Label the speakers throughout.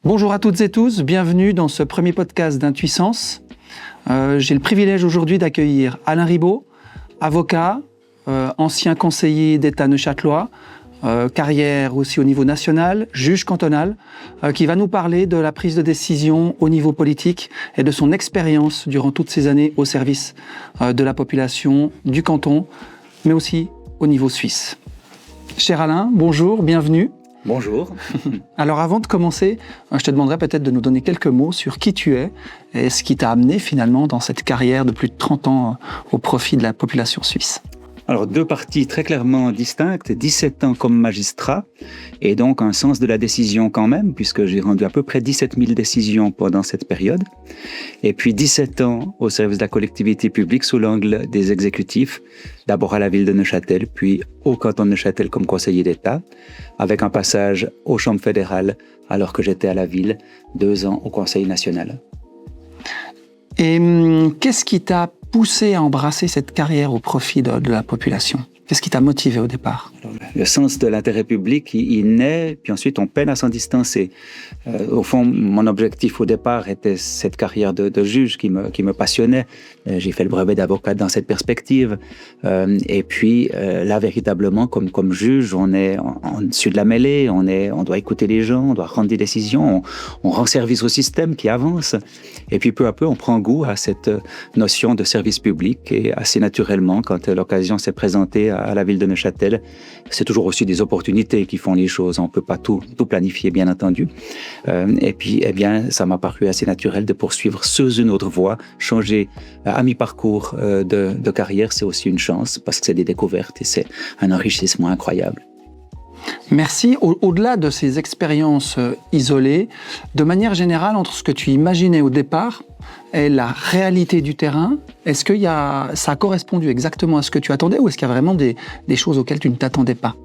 Speaker 1: Bonjour à toutes et tous, bienvenue dans ce premier podcast d'Intuissance. J'ai le privilège aujourd'hui d'accueillir Alain Ribaud, avocat, ancien conseiller d'État neuchâtelois, carrière aussi au niveau national, juge cantonal, qui va nous parler de la prise de décision au niveau politique et de son expérience durant toutes ces années au service de la population du canton, mais aussi au niveau suisse. Cher Alain, bonjour, bienvenue.
Speaker 2: Bonjour.
Speaker 1: Alors avant de commencer, je te demanderais peut-être de nous donner quelques mots sur qui tu es et ce qui t'a amené finalement dans cette carrière de plus de 30 ans au profit de la population suisse.
Speaker 2: Alors, deux parties très clairement distinctes, 17 ans comme magistrat, et donc un sens de la décision quand même, puisque j'ai rendu à peu près 17 000 décisions pendant cette période, et puis 17 ans au service de la collectivité publique sous l'angle des exécutifs, d'abord à la ville de Neuchâtel, puis au canton de Neuchâtel comme conseiller d'État, avec un passage aux chambres fédérales alors que j'étais à la ville, 2 ans au Conseil national.
Speaker 1: Et qu'est-ce qui t'a poussé à embrasser cette carrière au profit de la population ? Qu'est-ce qui t'a motivé au départ ?
Speaker 2: Le sens de l'intérêt public, il naît, puis ensuite on peine à s'en distancer. Au fond, mon objectif au départ était cette carrière de juge qui me passionnait. J'ai fait le brevet d'avocat dans cette perspective. Et puis là, véritablement, comme juge, on est en dessus de la mêlée, on doit écouter les gens, on doit rendre des décisions, on rend service au système qui avance. Et puis peu à peu, on prend goût à cette notion de service public et assez naturellement, quand l'occasion s'est présentée à la ville de Neuchâtel, c'est toujours aussi des opportunités qui font les choses. On ne peut pas tout planifier, bien entendu. Et puis, ça m'a paru assez naturel de poursuivre sur une autre voie. Changer à mi-parcours de carrière, c'est aussi une chance parce que c'est des découvertes et c'est un enrichissement incroyable.
Speaker 1: Merci. Au-delà de ces expériences isolées, de manière générale, entre ce que tu imaginais au départ et la réalité du terrain, est-ce que ça a correspondu exactement à ce que tu attendais ou est-ce qu'il y a vraiment des choses auxquelles tu ne t'attendais pas ?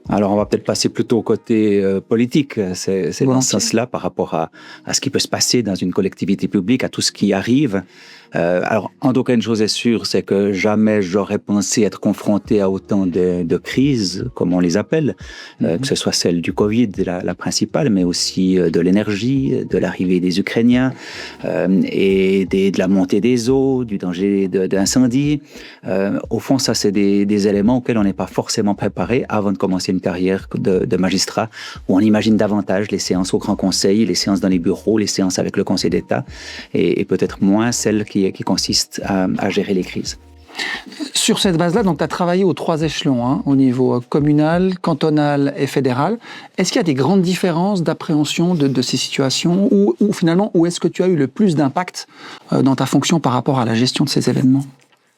Speaker 2: Alors, on va peut-être passer plutôt au côté politique. C'est dans ce sens-là par rapport à ce qui peut se passer dans une collectivité publique, à tout ce qui arrive. Alors, en tout cas, une chose est sûre, c'est que jamais j'aurais pensé être confronté à autant de crises, comme on les appelle, que ce soit celle du Covid, la principale, mais aussi de l'énergie, de l'arrivée des Ukrainiens et de la montée des eaux, du danger d'incendie. Au fond, ça, c'est des éléments auxquels on n'est pas forcément préparé avant de commencer une carrière de magistrat, où on imagine davantage les séances au Grand Conseil, les séances dans les bureaux, les séances avec le Conseil d'État, et peut-être moins celles qui consiste à gérer les crises.
Speaker 1: Sur cette base-là, donc tu as travaillé aux 3 échelons, au niveau communal, cantonal et fédéral. Est-ce qu'il y a des grandes différences d'appréhension de ces situations ou finalement, où est-ce que tu as eu le plus d'impact dans ta fonction par rapport à la gestion de ces événements ?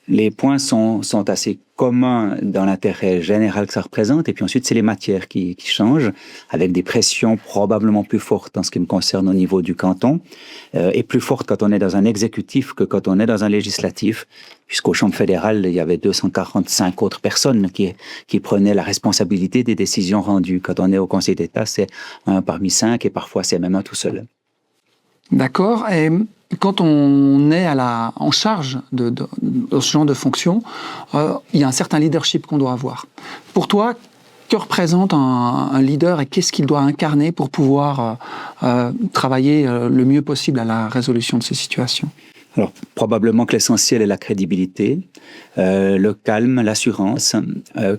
Speaker 2: Les points sont assez communs dans l'intérêt général que ça représente, et puis ensuite c'est les matières qui changent, avec des pressions probablement plus fortes en ce qui me concerne au niveau du canton, et plus fortes quand on est dans un exécutif que quand on est dans un législatif, puisqu'au champ fédéral, il y avait 245 autres personnes qui prenaient la responsabilité des décisions rendues. Quand on est au Conseil d'État, c'est 1 parmi 5, et parfois c'est même 1 tout seul.
Speaker 1: D'accord. Et quand on est en charge de ce genre de fonction, il y a un certain leadership qu'on doit avoir. Pour toi, que représente un leader et qu'est-ce qu'il doit incarner pour pouvoir travailler le mieux possible à la résolution de ces situations ?
Speaker 2: Alors, probablement que l'essentiel est la crédibilité, le calme, l'assurance.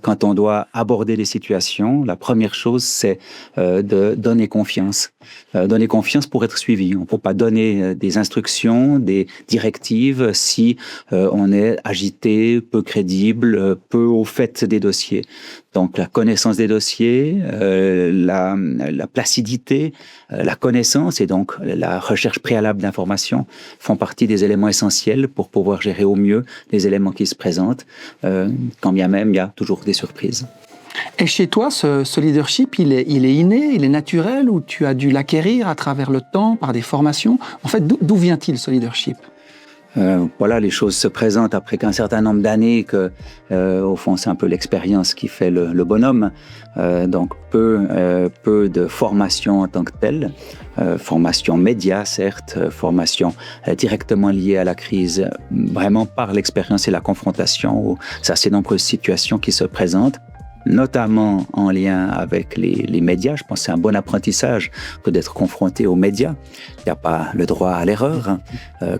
Speaker 2: Quand on doit aborder des situations, la première chose, c'est de donner confiance. Donner confiance pour être suivi. On ne peut pas donner des instructions, des directives si on est agité, peu crédible, peu au fait des dossiers. Donc, la connaissance des dossiers, la placidité, la connaissance et donc la recherche préalable d'informations font partie des éléments essentiels pour pouvoir gérer au mieux les éléments qui se présentent, quand bien même il y a toujours des surprises.
Speaker 1: Et chez toi, ce leadership, il est inné, il est naturel ou tu as dû l'acquérir à travers le temps, par des formations ? En fait, d'où vient-il ce leadership ?
Speaker 2: Voilà, les choses se présentent après qu'un certain nombre d'années que, au fond, c'est un peu l'expérience qui fait le bonhomme. Donc, peu de formation en tant que telle. Formation média, certes, formation directement liée à la crise, vraiment par l'expérience et la confrontation aux assez nombreuses situations qui se présentent. notamment en lien avec les médias. Je pense que c'est un bon apprentissage que d'être confronté aux médias. Il n'y a pas le droit à l'erreur.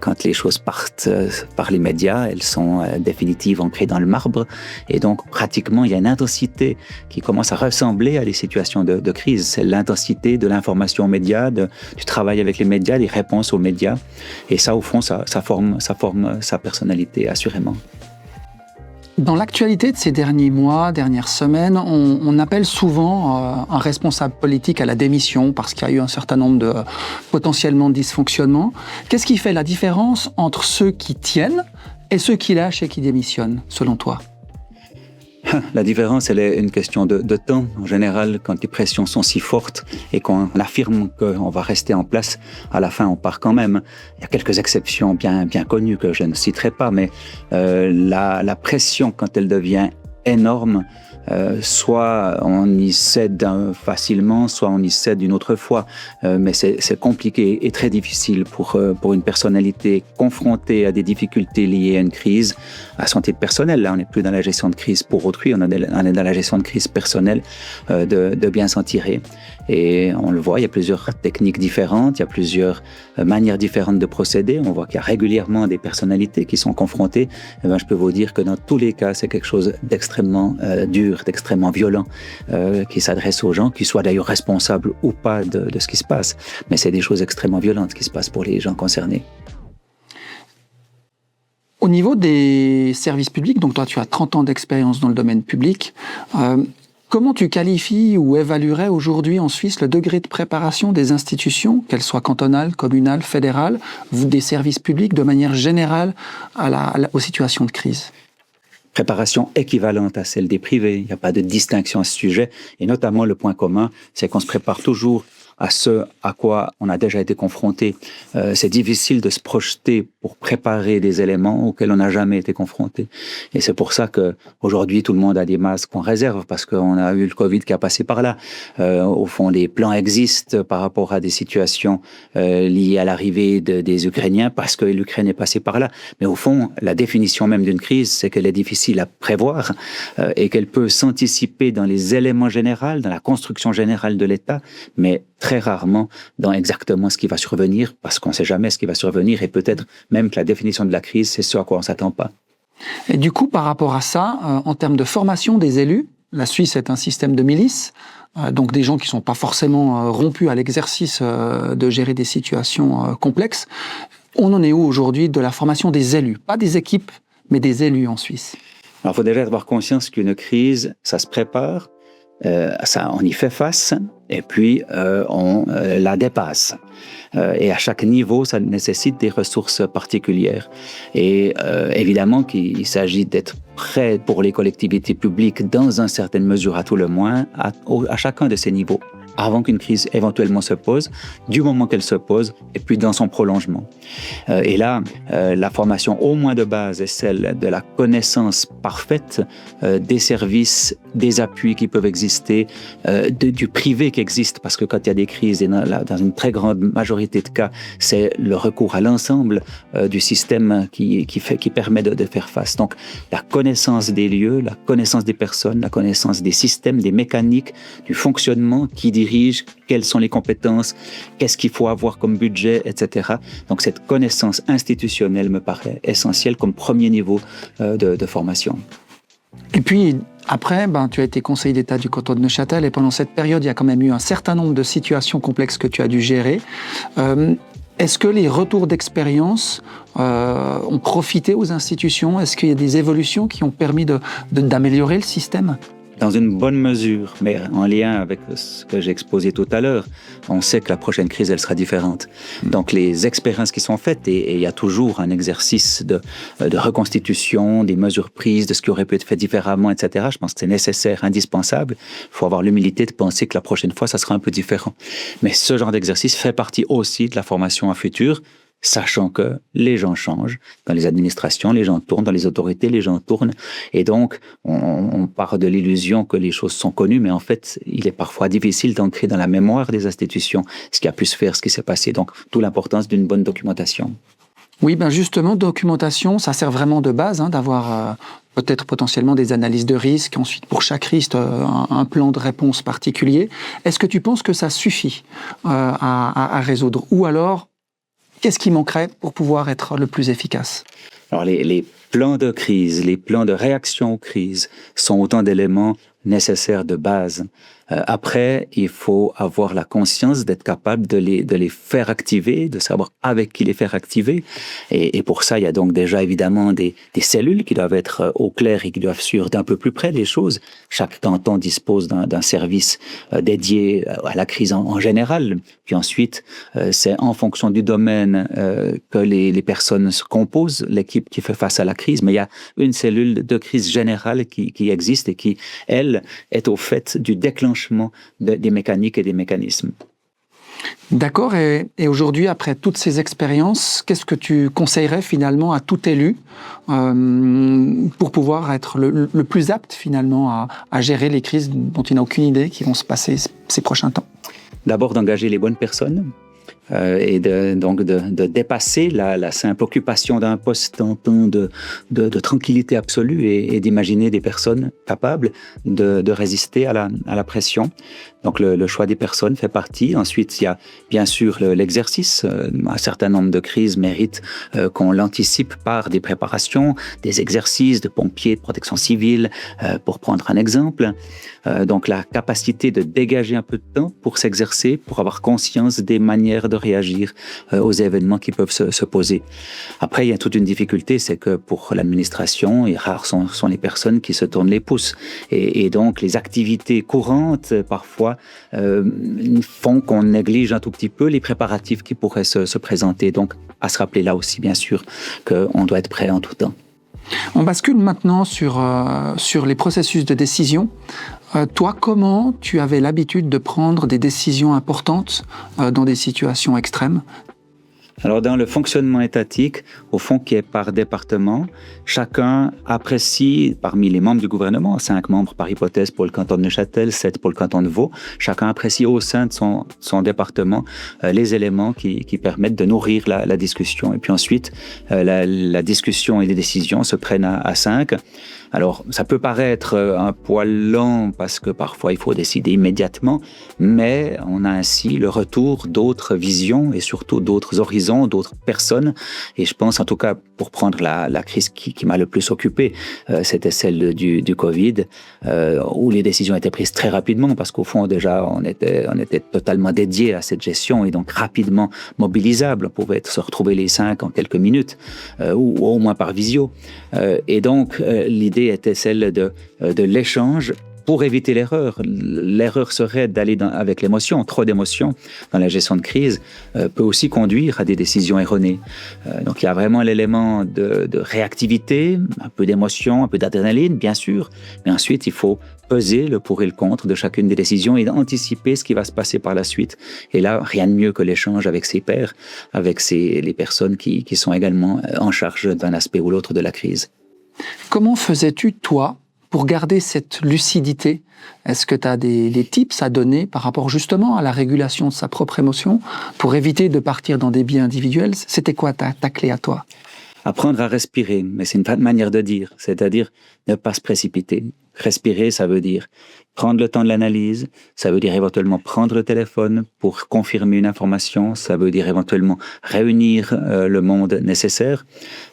Speaker 2: Quand les choses partent par les médias, elles sont définitives, ancrées dans le marbre. Et donc, pratiquement, il y a une intensité qui commence à ressembler à des situations de crise. C'est l'intensité de l'information aux médias, du travail avec les médias, des réponses aux médias. Et ça, au fond, ça forme sa personnalité, assurément.
Speaker 1: Dans l'actualité de ces derniers mois, dernières semaines, on appelle souvent un responsable politique à la démission parce qu'il y a eu un certain nombre de potentiellement dysfonctionnements. Qu'est-ce qui fait la différence entre ceux qui tiennent et ceux qui lâchent et qui démissionnent, selon toi ?
Speaker 2: La différence, elle est une question de temps. En général, quand les pressions sont si fortes et qu'on affirme qu'on va rester en place, à la fin, on part quand même. Il y a quelques exceptions bien connues que je ne citerai pas, mais la pression, quand elle devient énorme, soit on y cède facilement, soit on y cède une autre fois. Mais c'est compliqué et très difficile pour une personnalité confrontée à des difficultés liées à une crise, à son titre personnel. Là, on n'est plus dans la gestion de crise pour autrui, on est dans la gestion de crise personnelle, de bien s'en tirer. Et on le voit, il y a plusieurs techniques différentes, il y a plusieurs manières différentes de procéder. On voit qu'il y a régulièrement des personnalités qui sont confrontées. Et je peux vous dire que dans tous les cas, c'est quelque chose d'extrêmement dur, d'extrêmement violent, qui s'adresse aux gens, qui soient d'ailleurs responsables ou pas de ce qui se passe. Mais c'est des choses extrêmement violentes qui se passent pour les gens concernés.
Speaker 1: Au niveau des services publics, donc toi tu as 30 ans d'expérience dans le domaine public, comment tu qualifies ou évaluerais aujourd'hui en Suisse le degré de préparation des institutions, qu'elles soient cantonales, communales, fédérales, des services publics de manière générale aux situations de crise ?
Speaker 2: Préparation équivalente à celle des privés. Il n'y a pas de distinction à ce sujet. Et notamment, le point commun, c'est qu'on se prépare toujours à ce à quoi on a déjà été confronté. C'est difficile de se projeter pour préparer des éléments auxquels on n'a jamais été confronté. Et c'est pour ça que aujourd'hui tout le monde a des masques en réserve, parce qu'on a eu le Covid qui a passé par là. Au fond, les plans existent par rapport à des situations liées à l'arrivée des Ukrainiens, parce que l'Ukraine est passée par là. Mais au fond, la définition même d'une crise, c'est qu'elle est difficile à prévoir et qu'elle peut s'anticiper dans les éléments généraux, dans la construction générale de l'État, mais très rarement dans exactement ce qui va survenir, parce qu'on ne sait jamais ce qui va survenir, et peut-être même que la définition de la crise, c'est ce à quoi on ne s'attend pas.
Speaker 1: Et du coup, par rapport à ça, en termes de formation des élus, la Suisse est un système de milices, donc des gens qui ne sont pas forcément rompus à l'exercice de gérer des situations complexes. On en est où aujourd'hui de la formation des élus ? Pas des équipes, mais des élus en Suisse.
Speaker 2: Alors, il faut déjà avoir conscience qu'une crise, ça se prépare, on y fait face, et puis on la dépasse. Et à chaque niveau, ça nécessite des ressources particulières. Et évidemment qu'il s'agit d'être prêt pour les collectivités publiques dans une certaine mesure, à tout le moins, à chacun de ces niveaux, avant qu'une crise éventuellement se pose, du moment qu'elle se pose, et puis dans son prolongement. Et là, la formation au moins de base est celle de la connaissance parfaite des services, des appuis qui peuvent exister, du privé qui existe, parce que quand il y a des crises, et dans une très grande majorité de cas, c'est le recours à l'ensemble du système qui permet de faire face. Donc, la connaissance des lieux, la connaissance des personnes, la connaissance des systèmes, des mécaniques, du fonctionnement qui dirige, quelles sont les compétences, qu'est-ce qu'il faut avoir comme budget, etc. Donc cette connaissance institutionnelle me paraît essentielle comme premier niveau de formation.
Speaker 1: Et puis après, tu as été conseiller d'État du canton de Neuchâtel, et pendant cette période, il y a quand même eu un certain nombre de situations complexes que tu as dû gérer. Est-ce que les retours d'expérience ont profité aux institutions ? Est-ce qu'il y a des évolutions qui ont permis d'améliorer le système ?
Speaker 2: Dans une bonne mesure, mais en lien avec ce que j'ai exposé tout à l'heure, on sait que la prochaine crise, elle sera différente. Donc les expériences qui sont faites, et il y a toujours un exercice de reconstitution, des mesures prises, de ce qui aurait pu être fait différemment, etc. Je pense que c'est nécessaire, indispensable. Il faut avoir l'humilité de penser que la prochaine fois, ça sera un peu différent. Mais ce genre d'exercice fait partie aussi de la formation à futur, sachant que les gens changent dans les administrations, les gens tournent dans les autorités, les gens tournent. Et donc, on part de l'illusion que les choses sont connues, mais en fait, il est parfois difficile d'ancrer dans la mémoire des institutions ce qui a pu se faire, ce qui s'est passé. Donc, d'où l'importance d'une bonne documentation.
Speaker 1: Oui, justement, documentation, ça sert vraiment de base, d'avoir peut-être potentiellement des analyses de risque, ensuite pour chaque risque un plan de réponse particulier. Est-ce que tu penses que ça suffit à résoudre? Ou alors, qu'est-ce qui manquerait pour pouvoir être le plus efficace?
Speaker 2: Alors les plans de crise, les plans de réaction aux crises sont autant d'éléments nécessaires de base. Après, il faut avoir la conscience d'être capable de les faire activer, de savoir avec qui les faire activer. Et pour ça, il y a donc déjà évidemment des cellules qui doivent être au clair et qui doivent suivre d'un peu plus près les choses. Chaque canton dispose d'un service dédié à la crise en général. Puis ensuite, c'est en fonction du domaine que les personnes se composent, l'équipe qui fait face à la crise. Mais il y a une cellule de crise générale qui existe et qui, elle, est au fait du déclenchement des mécaniques et des mécanismes.
Speaker 1: D'accord. Et aujourd'hui, après toutes ces expériences, qu'est-ce que tu conseillerais finalement à tout élu pour pouvoir être le plus apte finalement à gérer les crises dont il n'a aucune idée qui vont se passer ces prochains temps?
Speaker 2: D'abord, d'engager les bonnes personnes. Et donc de dépasser la simple occupation d'un poste en temps de tranquillité absolue et d'imaginer des personnes capables de résister à la pression. Donc le choix des personnes fait partie. Ensuite, il y a bien sûr l'exercice. Un certain nombre de crises méritent qu'on l'anticipe par des préparations, des exercices de pompiers, de protection civile, pour prendre un exemple. Donc la capacité de dégager un peu de temps pour s'exercer, pour avoir conscience des manières de réagir aux événements qui peuvent se poser. Après, il y a toute une difficulté, c'est que pour l'administration, et rares sont les personnes qui se tournent les pouces. Et donc les activités courantes, parfois, font qu'on néglige un tout petit peu les préparatifs qui pourraient se présenter. Donc, à se rappeler là aussi, bien sûr, qu'on doit être prêt en tout temps.
Speaker 1: On bascule maintenant sur les processus de décision. Toi, comment tu avais l'habitude de prendre des décisions importantes dans des situations extrêmes?
Speaker 2: Alors, dans le fonctionnement étatique, au fond, qui est par département, chacun apprécie, parmi les membres du gouvernement, 5 membres par hypothèse pour le canton de Neuchâtel, 7 pour le canton de Vaud, chacun apprécie au sein de son département les éléments qui permettent de nourrir la discussion. Et puis ensuite, la discussion et les décisions se prennent à 5. Alors, ça peut paraître un poil lent parce que parfois il faut décider immédiatement, mais on a ainsi le retour d'autres visions et surtout d'autres horizons, d'autres personnes. Et je pense, en tout cas, pour prendre la crise qui m'a le plus occupé, c'était celle du Covid, où les décisions étaient prises très rapidement parce qu'au fond, déjà, on était totalement dédié à cette gestion et donc rapidement mobilisable. On pouvait se retrouver les 5 en quelques minutes ou au moins par visio. Et donc, l'idée était celle de l'échange pour éviter l'erreur. L'erreur serait d'aller avec l'émotion. Trop d'émotions dans la gestion de crise peut aussi conduire à des décisions erronées. Donc il y a vraiment l'élément de réactivité, un peu d'émotion, un peu d'adrénaline, bien sûr. Mais ensuite, il faut peser le pour et le contre de chacune des décisions et anticiper ce qui va se passer par la suite. Et là, rien de mieux que l'échange avec ses pairs, avec les personnes qui sont également en charge d'un aspect ou l'autre de la crise.
Speaker 1: Comment faisais-tu, toi, pour garder cette lucidité? Est-ce que tu as des tips à donner par rapport justement à la régulation de sa propre émotion pour éviter de partir dans des biais individuels? C'était quoi ta clé à toi?
Speaker 2: Apprendre à respirer, mais c'est une manière de dire, c'est-à-dire ne pas se précipiter. Respirer, ça veut dire prendre le temps de l'analyse, ça veut dire éventuellement prendre le téléphone pour confirmer une information, ça veut dire éventuellement réunir le monde nécessaire.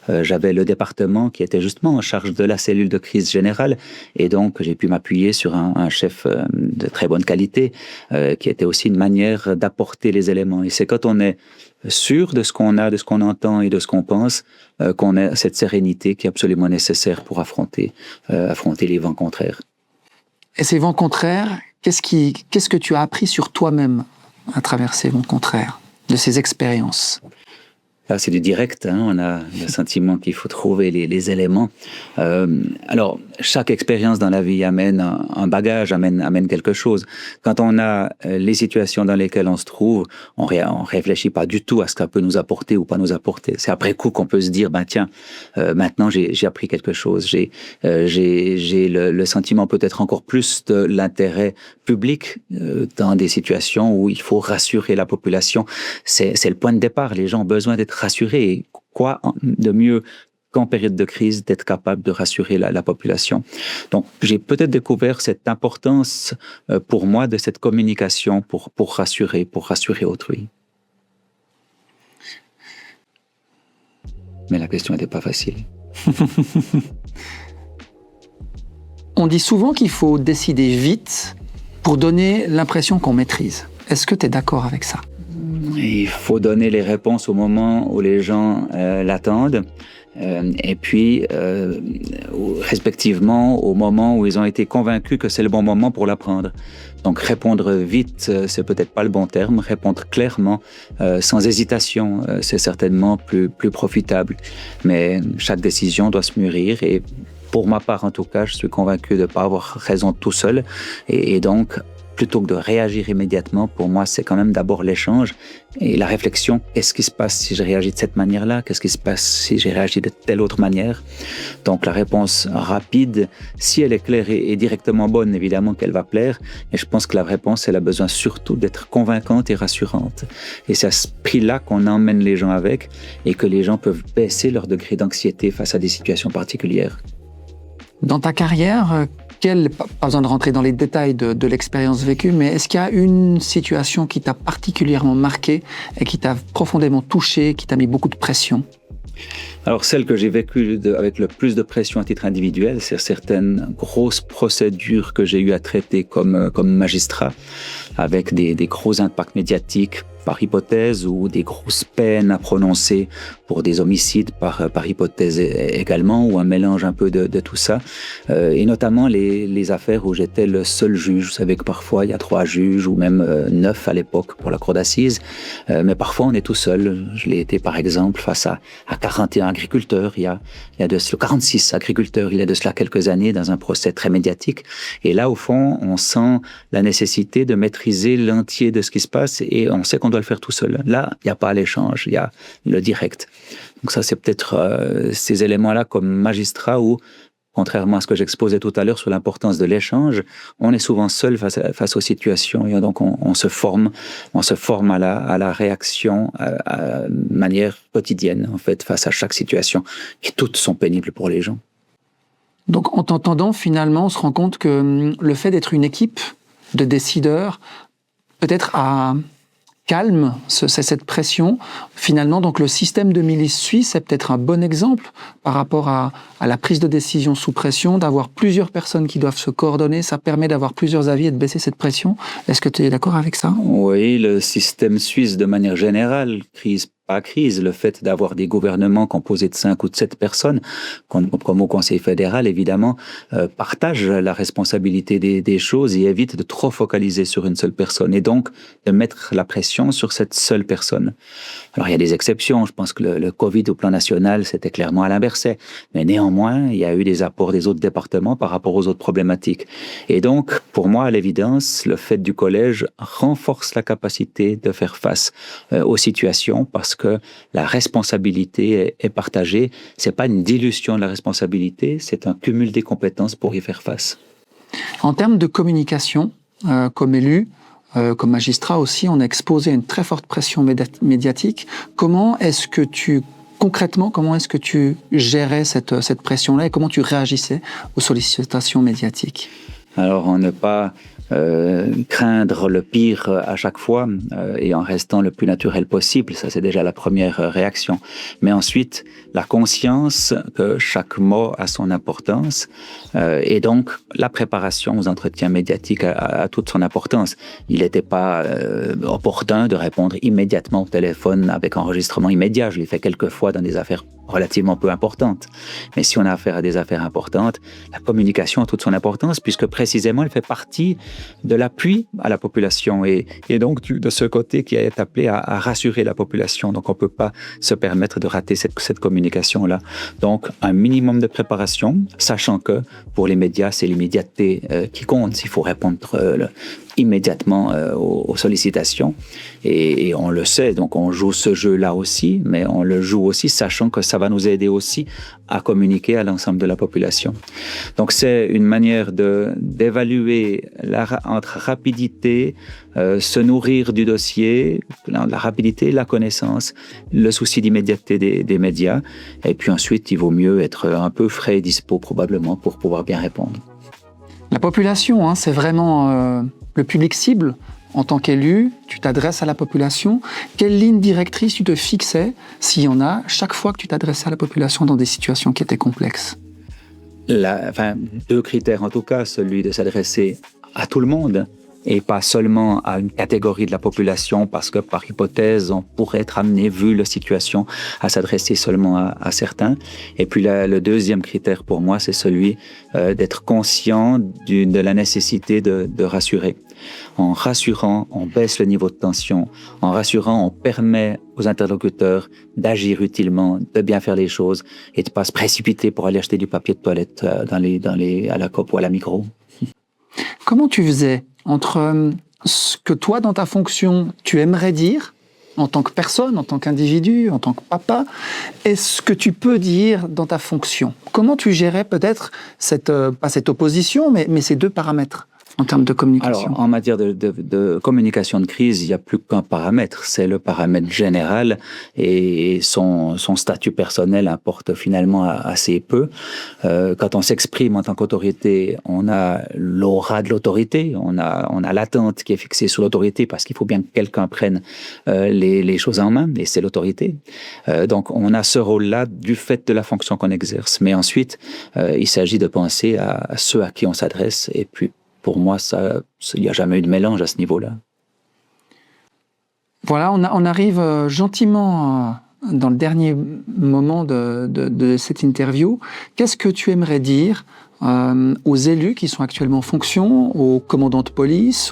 Speaker 2: J'avais le département qui était justement en charge de la cellule de crise générale et donc j'ai pu m'appuyer sur un chef de très bonne qualité qui était aussi une manière d'apporter les éléments. Et c'est quand on est sûr de ce qu'on a, de ce qu'on entend et de ce qu'on pense, qu'on a cette sérénité qui est absolument nécessaire pour affronter les vents contraires.
Speaker 1: Et ces vents contraires, qu'est-ce que tu as appris sur toi-même à travers ces vents contraires, de ces expériences?
Speaker 2: Là, c'est du direct, hein, on a le sentiment qu'il faut trouver les éléments. Alors, chaque expérience dans la vie amène un bagage, amène quelque chose. Quand on a les situations dans lesquelles on se trouve, on réfléchit pas du tout à ce qu'elle peut nous apporter ou pas nous apporter. C'est après coup qu'on peut se dire, tiens, maintenant j'ai appris quelque chose. J'ai le sentiment peut-être encore plus de l'intérêt public dans des situations où il faut rassurer la population. C'est le point de départ. Les gens ont besoin d'être rassurés. Et quoi de mieux qu'en période de crise, d'être capable de rassurer la population. Donc, j'ai peut-être découvert cette importance pour moi de cette communication pour rassurer autrui. Mais la question n'était pas facile.
Speaker 1: On dit souvent qu'il faut décider vite pour donner l'impression qu'on maîtrise. Est-ce que tu es d'accord avec ça?
Speaker 2: Il faut donner les réponses au moment où les gens l'attendent. Et puis, respectivement, au moment où ils ont été convaincus que c'est le bon moment pour l'apprendre. Donc, répondre vite, c'est peut-être pas le bon terme. Répondre clairement, sans hésitation, c'est certainement plus profitable. Mais chaque décision doit se mûrir. Et pour ma part, en tout cas, je suis convaincu de ne pas avoir raison tout seul. Et donc, plutôt que de réagir immédiatement, pour moi, c'est quand même d'abord l'échange et la réflexion. Qu'est-ce qui se passe si je réagis de cette manière-là? Qu'est-ce qui se passe si j'ai réagi de telle autre manière? Donc, la réponse rapide, si elle est claire et directement bonne, évidemment qu'elle va plaire. Et je pense que la réponse, elle a besoin surtout d'être convaincante et rassurante. Et c'est à ce prix-là qu'on emmène les gens avec et que les gens peuvent baisser leur degré d'anxiété face à des situations particulières.
Speaker 1: Dans ta carrière, pas besoin de rentrer dans les détails de l'expérience vécue, mais est-ce qu'il y a une situation qui t'a particulièrement marqué et qui t'a profondément touché, qui t'a mis beaucoup de pression?
Speaker 2: Alors, celle que j'ai vécue avec le plus de pression à titre individuel, c'est certaines grosses procédures que j'ai eu à traiter comme magistrat, avec des gros impacts médiatiques par hypothèse ou des grosses peines à prononcer pour des homicides par hypothèse également, ou un mélange un peu de tout ça. Et notamment les affaires où j'étais le seul juge. Vous savez que parfois il y a 3 juges ou même 9 à l'époque pour la cour d'assises, mais parfois on est tout seul. Je l'ai été par exemple face à 41 agriculteurs, il y a de cela 46 agriculteurs, il y a de cela quelques années dans un procès très médiatique. Et là au fond on sent la nécessité de maîtriser l'entier de ce qui se passe et on sait qu'on doit le faire tout seul. Là, il n'y a pas l'échange, il y a le direct. Donc ça, c'est peut-être ces éléments-là comme magistrat où, contrairement à ce que j'exposais tout à l'heure sur l'importance de l'échange, on est souvent seul face aux situations et donc on se forme à la réaction à manière quotidienne, en fait, face à chaque situation, qui toutes sont pénibles pour les gens.
Speaker 1: Donc, en t'entendant, finalement, on se rend compte que le fait d'être une équipe de décideurs, peut-être calme cette pression. Finalement, donc le système de milice suisse est peut-être un bon exemple par rapport à la prise de décision sous pression, d'avoir plusieurs personnes qui doivent se coordonner. Ça permet d'avoir plusieurs avis et de baisser cette pression. Est-ce que tu es d'accord avec ça?
Speaker 2: Oui, le système suisse, de manière générale, crise, le fait d'avoir des gouvernements composés de 5 ou de 7 personnes, comme au Conseil fédéral, évidemment, partage la responsabilité des choses et évite de trop focaliser sur une seule personne et donc de mettre la pression sur cette seule personne. Alors, il y a des exceptions. Je pense que le Covid au plan national, c'était clairement Alain Berset. Mais néanmoins, il y a eu des apports des autres départements par rapport aux autres problématiques. Et donc, pour moi, à l'évidence, le fait du collège renforce la capacité de faire face aux situations parce que la responsabilité est partagée. C'est pas une dilution de la responsabilité, c'est un cumul des compétences pour y faire face.
Speaker 1: En termes de communication, comme élu, comme magistrat aussi, on est exposé à une très forte pression médiatique. Concrètement, comment est-ce que tu gérais cette pression-là et comment tu réagissais aux sollicitations médiatiques?
Speaker 2: Alors, on ne pas craindre le pire à chaque fois et en restant le plus naturel possible, ça c'est déjà la première réaction. Mais ensuite, la conscience que chaque mot a son importance et donc la préparation aux entretiens médiatiques a toute son importance. Il n'était pas opportun de répondre immédiatement au téléphone avec enregistrement immédiat. Je l'ai fait quelques fois dans des affaires relativement peu importantes. Mais si on a affaire à des affaires importantes, la communication a toute son importance puisque précisément elle fait partie de l'appui à la population et donc de ce côté qui est appelé à rassurer la population. Donc on ne peut pas se permettre de rater cette communication-là. Donc un minimum de préparation, sachant que pour les médias, c'est l'immédiateté qui compte. Il faut répondre immédiatement aux sollicitations. Et on le sait, donc on joue ce jeu-là aussi, mais on le joue aussi sachant que ça va nous aider aussi à communiquer à l'ensemble de la population. Donc c'est une manière d'évaluer entre rapidité, se nourrir du dossier, la rapidité, la connaissance, le souci d'immédiateté des médias. Et puis ensuite, il vaut mieux être un peu frais et dispo probablement pour pouvoir bien répondre.
Speaker 1: La population, c'est vraiment le public cible. En tant qu'élu, tu t'adresses à la population. Quelle ligne directrice tu te fixais, s'il y en a, chaque fois que tu t'adressais à la population dans des situations qui étaient complexes?
Speaker 2: Deux critères en tout cas, celui de s'adresser à tout le monde et pas seulement à une catégorie de la population parce que par hypothèse, on pourrait être amené, vu la situation, à s'adresser seulement à certains. Et puis le deuxième critère pour moi, c'est celui d'être conscient de la nécessité de rassurer. En rassurant, on baisse le niveau de tension. En rassurant, on permet aux interlocuteurs d'agir utilement, de bien faire les choses et de ne pas se précipiter pour aller acheter du papier de toilette à la Coop ou à la Migros.
Speaker 1: Comment tu faisais entre ce que toi, dans ta fonction, tu aimerais dire en tant que personne, en tant qu'individu, en tant que papa, et ce que tu peux dire dans ta fonction? Comment tu gérais peut-être pas cette opposition, mais ces deux paramètres en termes de communication?
Speaker 2: Alors, en matière de communication de crise, il n'y a plus qu'un paramètre, c'est le paramètre général et son statut personnel importe finalement assez peu. Quand on s'exprime en tant qu'autorité, on a l'aura de l'autorité, on a l'attente qui est fixée sur l'autorité parce qu'il faut bien que quelqu'un prenne les choses en main et c'est l'autorité. Donc, on a ce rôle-là du fait de la fonction qu'on exerce. Mais ensuite, il s'agit de penser à ceux à qui on s'adresse et puis pour moi, il n'y a jamais eu de mélange à ce niveau-là.
Speaker 1: Voilà, on arrive gentiment dans le dernier moment de cette interview. Qu'est-ce que tu aimerais dire aux élus qui sont actuellement en fonction, aux commandants de police,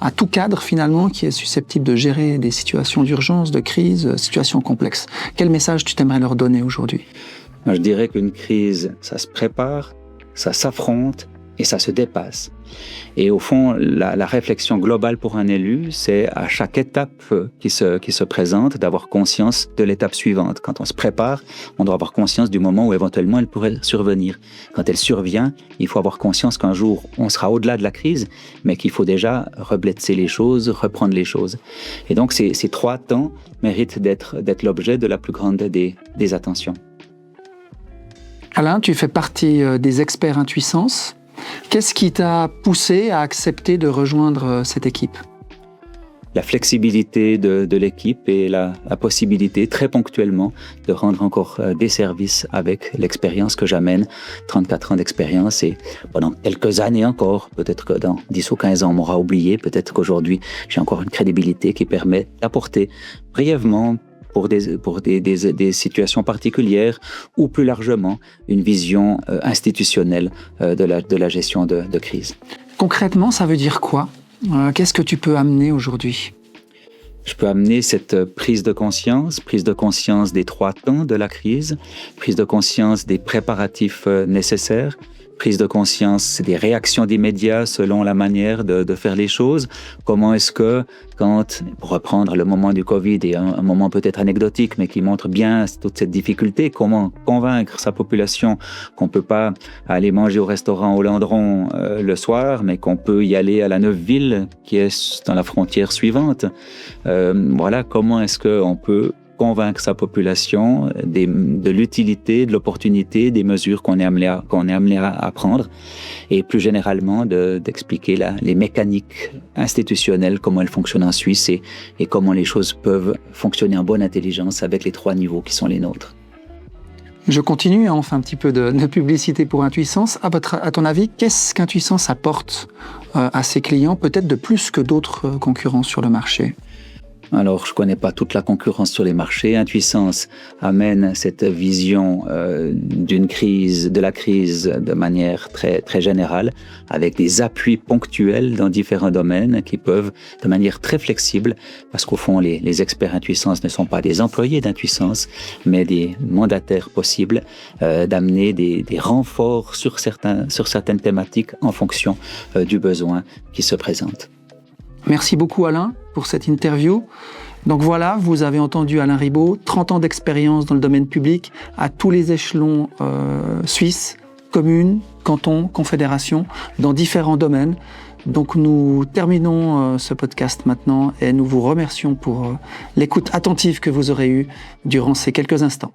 Speaker 1: à tout cadre finalement qui est susceptible de gérer des situations d'urgence, de crise, situations complexes? Quel message tu t'aimerais leur donner aujourd'hui?
Speaker 2: Je dirais qu'une crise, ça se prépare, ça s'affronte, et ça se dépasse. Et au fond, la réflexion globale pour un élu, c'est à chaque étape qui se présente, d'avoir conscience de l'étape suivante. Quand on se prépare, on doit avoir conscience du moment où éventuellement elle pourrait survenir. Quand elle survient, il faut avoir conscience qu'un jour, on sera au-delà de la crise, mais qu'il faut déjà reblesser les choses, reprendre les choses. Et donc, ces trois temps méritent d'être l'objet de la plus grande des attentions.
Speaker 1: Alain, tu fais partie des experts Intuissance. Qu'est-ce qui t'a poussé à accepter de rejoindre cette équipe?
Speaker 2: La flexibilité de l'équipe et la possibilité, très ponctuellement, de rendre encore des services avec l'expérience que j'amène, 34 ans d'expérience, et pendant quelques années encore, peut-être que dans 10 ou 15 ans, on m'aura oublié, peut-être qu'aujourd'hui, j'ai encore une crédibilité qui permet d'apporter brièvement, pour des situations particulières ou plus largement une vision institutionnelle de la gestion de crise.
Speaker 1: Concrètement, ça veut dire quoi? Qu'est-ce que tu peux amener aujourd'hui?
Speaker 2: Je peux amener cette prise de conscience des trois temps de la crise, prise de conscience des préparatifs nécessaires, prise de conscience des réactions des médias selon la manière de faire les choses. Comment est-ce que, pour reprendre le moment du Covid et un moment peut-être anecdotique, mais qui montre bien toute cette difficulté, comment convaincre sa population qu'on ne peut pas aller manger au restaurant au Landron le soir, mais qu'on peut y aller à la Neufville, qui est dans la frontière suivante. Voilà, comment est-ce qu'on peut convaincre sa population de l'utilité, de l'opportunité des mesures qu'on est amené à prendre, et plus généralement d'expliquer les mécaniques institutionnelles, comment elles fonctionnent en Suisse et comment les choses peuvent fonctionner en bonne intelligence avec les trois niveaux qui sont les nôtres.
Speaker 1: Je continue, on fait un petit peu de publicité pour Intuissance. À ton avis, qu'est-ce qu'Intuissance apporte à ses clients, peut-être de plus que d'autres concurrents sur le marché?
Speaker 2: Alors, je ne connais pas toute la concurrence sur les marchés. Intuissance amène cette vision de la crise de manière très, très générale, avec des appuis ponctuels dans différents domaines qui peuvent, de manière très flexible, parce qu'au fond, les experts Intuissance ne sont pas des employés d'Intuissance, mais des mandataires possibles, d'amener des renforts sur certaines thématiques en fonction du besoin qui se présente.
Speaker 1: Merci beaucoup Alain pour cette interview. Donc voilà, vous avez entendu Alain Ribaud, 30 ans d'expérience dans le domaine public à tous les échelons suisses, communes, cantons, confédérations, dans différents domaines. Donc nous terminons ce podcast maintenant et nous vous remercions pour l'écoute attentive que vous aurez eue durant ces quelques instants.